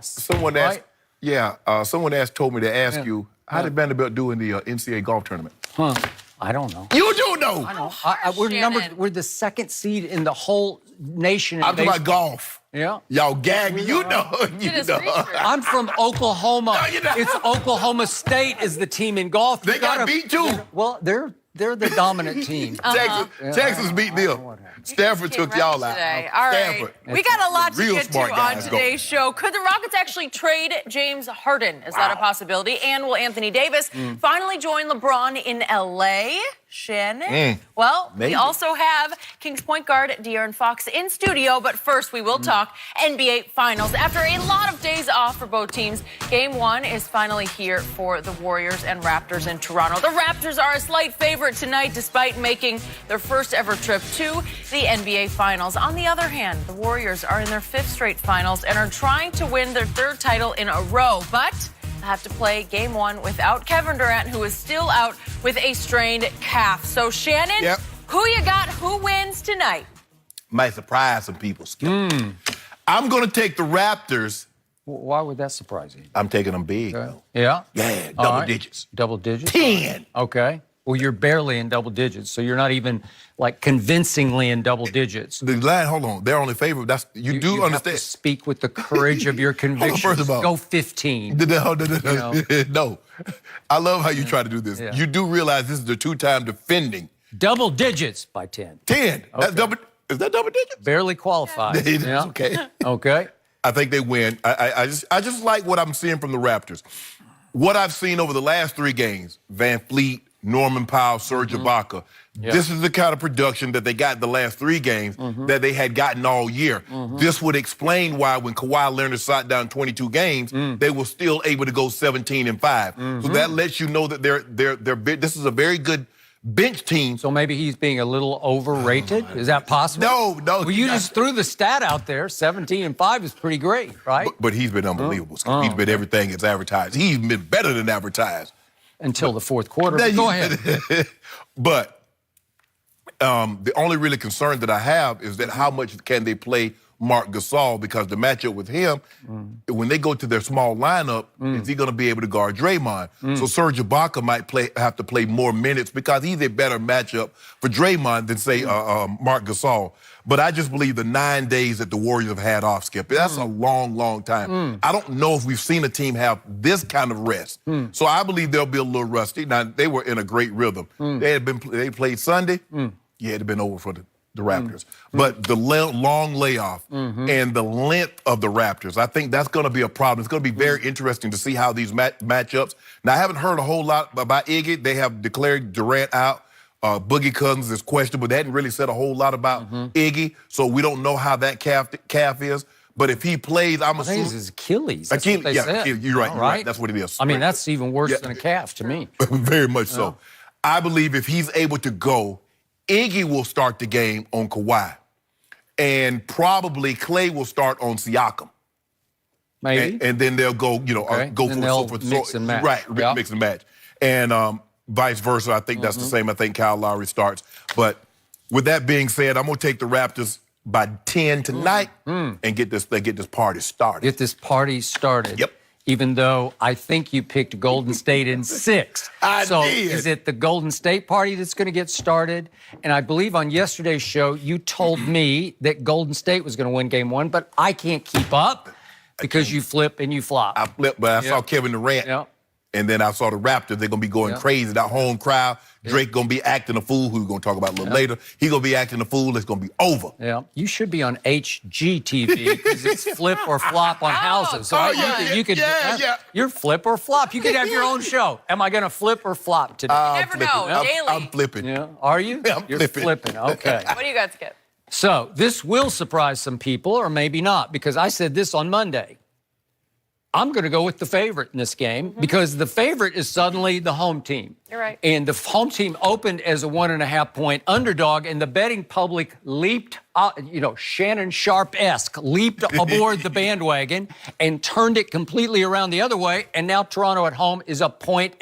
loss. Someone asked, told me to ask you, how did Vanderbilt do in the NCAA golf tournament? Huh. I don't know. You do know. I know. We're the second seed in the whole nation. I'm talking about golf. Yeah. Y'all gag me. You know. I'm from Oklahoma. No, you're not. It's Oklahoma State is the team in golf. They got beat too. Well, they're the dominant team. Texas beat them. Stanford took y'all out. All right. Stanford. We got a lot to Real get to smart on guys today's show. Could the Rockets actually trade James Harden? Is that a possibility? And will Anthony Davis finally join LeBron in L.A.? Shannon? Well, we also have Kings point guard De'Aaron Fox in studio, but first we will talk NBA Finals. After a lot of days off for both teams, Game 1 is finally here for the Warriors and Raptors in Toronto. The Raptors are a slight favorite tonight despite making their first ever trip to the NBA Finals. On the other hand, the Warriors are in their 5th straight finals and are trying to win their 3rd title in a row, but have to play Game 1 without Kevin Durant, who is still out with a strained calf. So, Shannon, who you got? Who wins tonight? Might surprise some people, Skip. I'm going to take the Raptors. Why would that surprise you? I'm taking them big, though. Yeah? Yeah, double digits. Double digits? 10. Okay. Well, you're barely in double digits, so you're not even, like, convincingly in double digits. The line, hold on, they're only favorite. You do understand. Have to speak with the courage of your convictions. First of all, go 15. No. I love how you try to do this. Yeah. You do realize this is the 2-time defending. Double digits by 10. 10. Okay. That's double. Is that double digits? Barely qualified. It's okay. Okay. I think they win. I just like what I'm seeing from the Raptors. What I've seen over the last 3 games, Van Fleet, Norman Powell, Serge Ibaka. This is the kind of production that they got the last 3 games that they had gotten all year. This would explain why when Kawhi Leonard sat down 22 games, they were still able to go 17-5. So that lets you know that this is a very good bench team. So maybe he's being a little overrated? Is that possible? No. Well, you just threw the stat out there. 17-5 is pretty great, right? But he's been unbelievable. He's been everything it's advertised. He's been better than advertised. Until the 4th quarter. Go ahead. But the only really concern that I have is that how much can they play Marc Gasol, because the matchup with him, when they go to their small lineup, is he going to be able to guard Draymond? So Serge Ibaka might have to play more minutes because he's a better matchup for Draymond than, say, Marc Gasol. But I just believe the 9 days that the Warriors have had off, Skip, that's a long, long time. I don't know if we've seen a team have this kind of rest. So I believe they'll be a little rusty. Now, they were in a great rhythm. They played Sunday. Yeah, it had been over for the Raptors. But the long layoff and the length of the Raptors, I think that's going to be a problem. It's going to be very interesting to see how these matchups. Now, I haven't heard a whole lot about Iggy. They have declared Durant out. Boogie Cousins is questionable. They hadn't really said a whole lot about Iggy, so we don't know how that calf is. But if he plays, I'm assuming... it's his Achilles. That's what they said. You're right. That's what it is. I mean, that's even worse than a calf to me. Very much so. I believe if he's able to go, Iggy will start the game on Kawhi. And probably Clay will start on Siakam. Maybe. And then they'll go, go for mix and match. Right, mix and match. And vice versa, I think that's the same. I think Kyle Lowry starts. But with that being said, I'm going to take the Raptors by 10 tonight and get this party started. Get this party started. Yep. Even though I think you picked Golden State in 6. I did. Is it the Golden State party that's going to get started? And I believe on yesterday's show, you told me that Golden State was going to win Game 1, but I can't keep up because you flip and you flop. I flipped, but I saw Kevin Durant. And then I saw the Raptors. They're going to be going crazy. That home crowd. Drake going to be acting a fool, who we're going to talk about a little later. He going to be acting a fool. It's going to be over. Yeah. You should be on HGTV because it's flip or flop on houses. So you're flip or flop. You could have your own show. Am I going to flip or flop today? You never know. Daily. I'm flipping. Yeah. Are you? Yeah, I'm flipping. Okay. What do you got, Skip? So this will surprise some people, or maybe not, because I said this on Monday. I'm going to go with the favorite in this game because the favorite is suddenly the home team. You're right. And the home team opened as a 1.5-point underdog, and the betting public leaped, Shannon Sharp-esque, leaped aboard the bandwagon and turned it completely around the other way. And now Toronto at home is a 1.5-point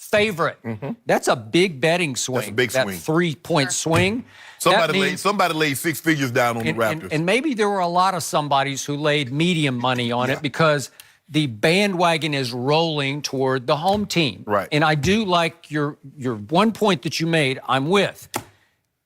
favorite. That's a big betting swing. That's a big swing. That 3-point swing. Somebody laid 6 figures down on the Raptors. And maybe there were a lot of somebodies who laid medium money on it because the bandwagon is rolling toward the home team. Right. And I do like your one point that you made, I'm with.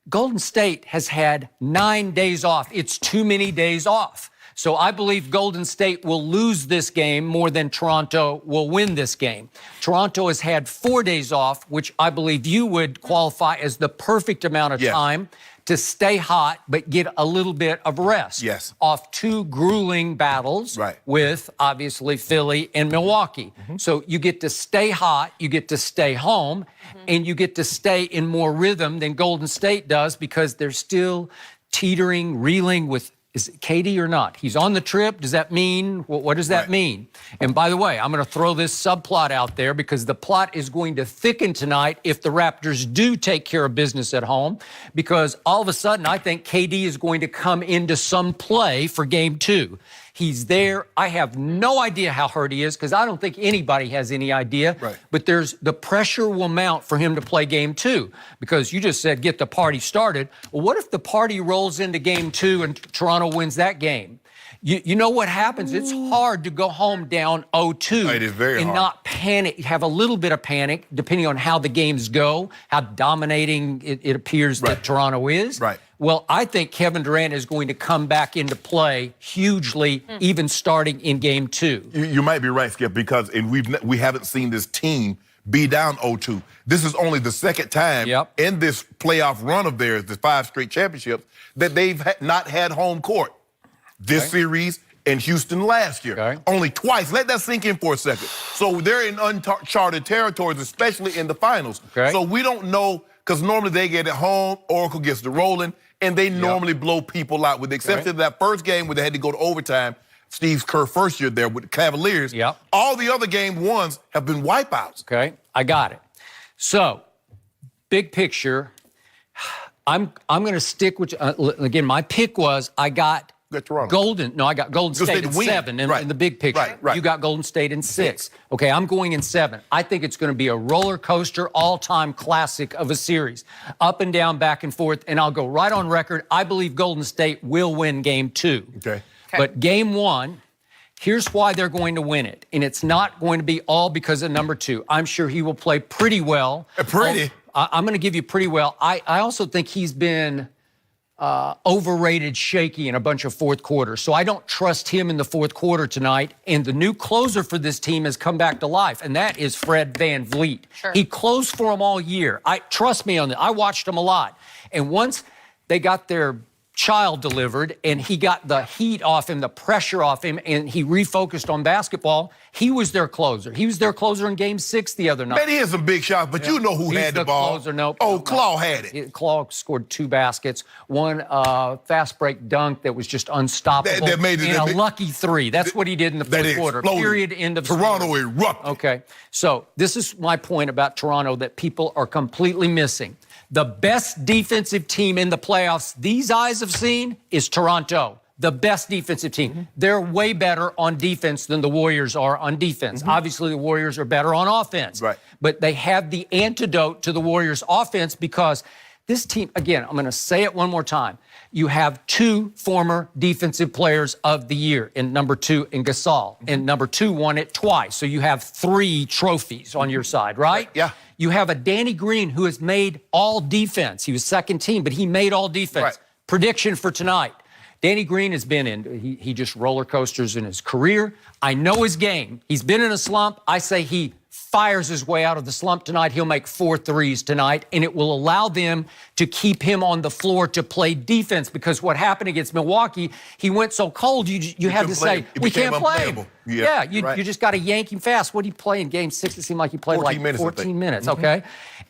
Golden State has had 9 days off. It's too many days off. So I believe Golden State will lose this game more than Toronto will win this game. Toronto has had 4 days off, which I believe you would qualify as the perfect amount of time to stay hot but get a little bit of rest. Yes. Off 2 grueling battles with, obviously, Philly and Milwaukee. So you get to stay hot, you get to stay home, and you get to stay in more rhythm than Golden State does because they're still teetering, reeling with, is it KD or not? He's on the trip. Does that mean, what does that mean? And by the way, I'm going to throw this subplot out there because the plot is going to thicken tonight if the Raptors do take care of business at home, because all of a sudden I think KD is going to come into some play for game 2. He's there. I have no idea how hurt he is because I don't think anybody has any idea. But the pressure will mount for him to play game 2 because you just said get the party started. Well, what if the party rolls into game 2 and Toronto wins that game? You know what happens? It's hard to go home down 0-2 It is very and hard. not panic, have a little bit of panic depending on how the games go, how dominating it appears that Toronto is. Well, I think Kevin Durant is going to come back into play hugely, even starting in game 2. You might be right, Skip, because we haven't seen this team be down 0-2. This is only the second time in this playoff run of theirs, the 5 straight championships, that they've not had home court. This series and Houston last year. Only twice. Let that sink in for a second. So they're in uncharted territories, especially in the finals. So we don't know, because normally they get it home, Oracle gets the rolling, and they normally blow people out, with the exception of that first game where they had to go to overtime. Steve Kerr first year there with the Cavaliers. All the other game 1s have been wipeouts. I got it. So, big picture, I'm going to stick with, again, my pick was I got Golden State in 7 in the big picture. You got Golden State in 6. Okay, I'm going in 7. I think it's going to be a roller coaster, all-time classic of a series. Up and down, back and forth, and I'll go right on record. I believe Golden State will win game 2. But game 1, here's why they're going to win it. And it's not going to be all because of number 2. I'm sure he will play pretty well. I'm going to give you pretty well. I also think he's been overrated, shaky in a bunch of fourth quarters. So I don't trust him in the fourth quarter tonight. And the new closer for this team has come back to life, and that is Fred VanVleet. He closed for them all year. Trust me on that. I watched him a lot. And once they got their child delivered and he got the heat off him, the pressure off him, and he refocused on basketball, he was their closer. He was their closer in game 6 the other night. Man, he had some big shots, but you know who had the ball. Claw had it. Claw scored 2 baskets, one fast break dunk that was just unstoppable, and a lucky 3. That's what he did in the fourth quarter. Period, end of Toronto erupted. Okay, so this is my point about Toronto that people are completely missing. The best defensive team in the playoffs these eyes have seen is Toronto. The best defensive team. They're way better on defense than the Warriors are on defense. Obviously, the Warriors are better on offense. But they have the antidote to the Warriors' offense because this team, again, I'm going to say it one more time. You have 2 former defensive players of the year in number 2 in Gasol. And number 2 won it twice. So you have 3 trophies on your side, right? You have a Danny Green who has made all defense. He was second team, but he made all defense. Prediction for tonight. Danny Green has been he just roller coasters in his career. I know his game. He's been in a slump. I say he fires his way out of the slump tonight. He'll make 4 threes tonight, and it will allow them to keep him on the floor to play defense, because what happened against Milwaukee, he went so cold, you had to say, we can't play him. You just got to yank him fast. What did he play in game 6? It seemed like he played 14 minutes, okay?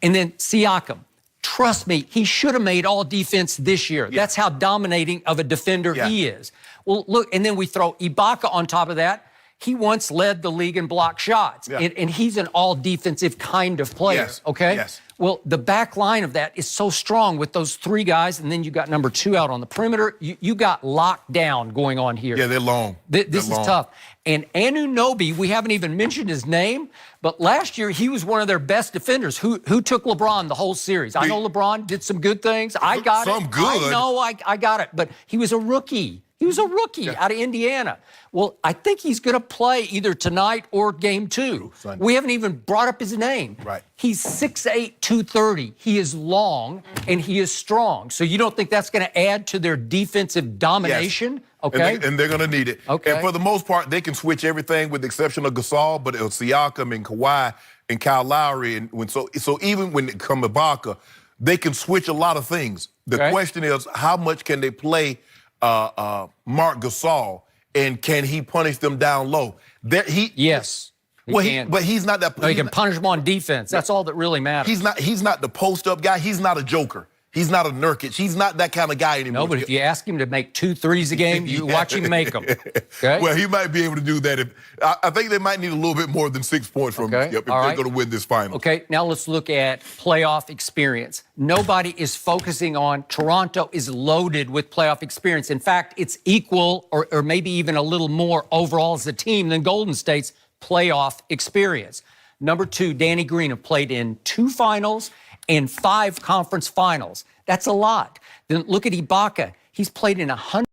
And then Siakam. Trust me, he should have made all defense this year. That's how dominating of a defender he is. Well, look, and then we throw Ibaka on top of that. He once led the league in block shots, and he's an all-defensive kind of player, okay? Well, the back line of that is so strong with those three guys, and then you got number 2 out on the perimeter. You got lockdown going on here. Yeah, they're long. This is tough. And Anunoby, we haven't even mentioned his name, but last year he was one of their best defenders. Who took LeBron the whole series? I know LeBron did some good things. I got some it. good. I know I got it, but he was a rookie. He was a rookie out of Indiana. Well, I think he's going to play either tonight or game 2. Sunday. We haven't even brought up his name. Right. He's 6'8", 230. He is long and he is strong. So you don't think that's going to add to their defensive domination? Yes. Okay. And they're going to need it. Okay. And for the most part, they can switch everything with the exception of Gasol, but Siakam and Kawhi and Kyle Lowry. And so even when it comes to Ibaka, they can switch a lot of things. The question is, how much can they play Marc Gasol, and can he punish them down low? Yes. But he's not that. No, he can punish them on defense. That's all that really matters. He's not the post-up guy. He's not a joker. He's not a Nurkic. He's not that kind of guy anymore. No, but if you ask him to make 2 threes a game, you watch him make them. Okay? Well, he might be able to do that. I think they might need a little bit more than 6 points from him if they're going to win this final. Okay, now let's look at playoff experience. Nobody is focusing on Toronto is loaded with playoff experience. In fact, it's equal or maybe even a little more overall as a team than Golden State's playoff experience. Number 2, Danny Green have played in 2 finals and 5 conference finals. That's a lot. Then look at Ibaka. He's played in 100.